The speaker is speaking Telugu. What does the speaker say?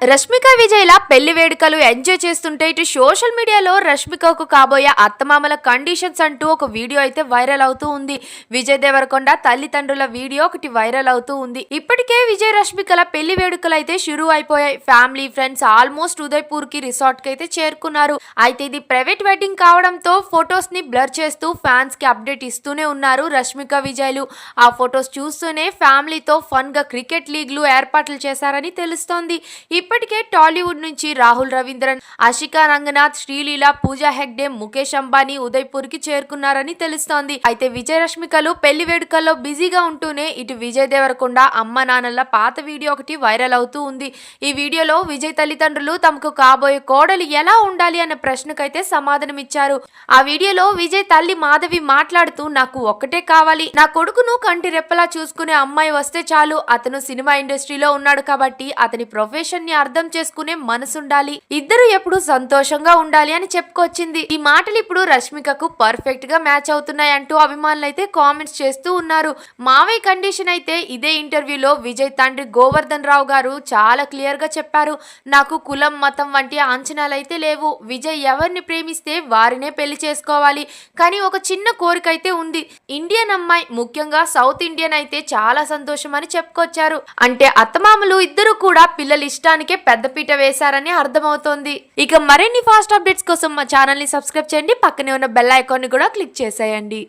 రష్మిక విజయ్ల పెళ్లి వేడుకలు ఎంజాయ్ చేస్తుంటే ఇటు సోషల్ మీడియాలో రష్మికకు కాబోయే అత్తమామల కండిషన్స్ అంటూ ఒక వీడియో అయితే వైరల్ అవుతూ ఉంది. విజయ్ దేవరకొండ తల్లిదండ్రుల వీడియో ఒకటి వైరల్ అవుతూ ఉంది. ఇప్పటికే విజయ్ రష్మికల పెళ్లి వేడుకలు అయితే షురూ అయిపోయాయి. ఫ్యామిలీ ఫ్రెండ్స్ ఆల్మోస్ట్ ఉదయ్పూర్ కి రిసార్ట్ కి అయితే చేరుకున్నారు. అయితే ఇది ప్రైవేట్ వెడ్డింగ్ కావడంతో ఫొటోస్ ని బ్లర్ చేస్తూ ఫ్యాన్స్ కి అప్డేట్ ఇస్తూనే ఉన్నారు రష్మిక విజయ్లు. ఆ ఫొటోస్ చూస్తూనే ఫ్యామిలీతో ఫన్ గా క్రికెట్ లీగ్లు ఏర్పాట్లు చేశారని తెలుస్తోంది. ఇప్పటికే టాలీవుడ్ నుంచి రాహుల్ రవీంద్రన్, ఆషికా రంగనాథ్, శ్రీలీల, పూజా హెగ్డే, ముఖేష్ అంబానీ ఉదయ్పూర్ కి చేరుకున్నారని తెలుస్తోంది. అయితే విజయ్ రష్మికలు పెళ్లి వేడుకల్లో బిజీగా ఉంటూనే ఇటు విజయ్ దేవరకొండ అమ్మ నాన్నల పాత వీడియో ఒకటి వైరల్ అవుతూ ఉంది. ఈ వీడియోలో విజయ్ తల్లిదండ్రులు తమకు కాబోయే కోడలు ఎలా ఉండాలి అన్న ప్రశ్నకైతే సమాధానమిచ్చారు. ఆ వీడియోలో విజయ్ తల్లి మాధవి మాట్లాడుతూ, నాకు ఒక్కటే కావాలి, నా కొడుకును కంటి రెప్పలా చూసుకునే అమ్మాయి వస్తే చాలు. అతను సినిమా ఇండస్ట్రీలో ఉన్నాడు కాబట్టి అతని ప్రొఫెషన్ ని అర్థం చేసుకునే మనసుండాలి, ఇద్దరు ఎప్పుడు సంతోషంగా ఉండాలి అని చెప్పుకొచ్చింది. ఈ మాటలు ఇప్పుడు రష్మికకు పర్ఫెక్ట్ గా మ్యాచ్ అవుతున్నాయంటూ అభిమానులు అయితే కామెంట్స్ చేస్తూ ఉన్నారు. మావయ్య కండిషన్ అయితే ఇదే ఇంటర్వ్యూలో విజయ్ తండ్రి గోవర్ధన్ రావు గారు చాలా క్లియర్ గా చెప్పారు. నాకు కులం మతం వంటి అంచనాలు అయితే లేవు. విజయ్ ఎవరిని ప్రేమిస్తే వారినే పెళ్లి చేసుకోవాలి. కానీ ఒక చిన్న కోరిక అయితే ఉంది. ఇండియన్ అమ్మాయి, ముఖ్యంగా సౌత్ ఇండియన్ అయితే చాలా సంతోషం అని చెప్పుకొచ్చారు. అంటే అత్తమామలు ఇద్దరు కూడా పిల్లల ఇష్టానికే పెద్దపీట వేశారని అర్థమవుతోంది. ఇక మరిన్ని ఫాస్ట్ అప్డేట్స్ కోసం మా ఛానల్ ని సబ్స్క్రైబ్ చేయండి. పక్కనే ఉన్న బెల్ ఐకాన్ ని కూడా క్లిక్ చేసేయండి.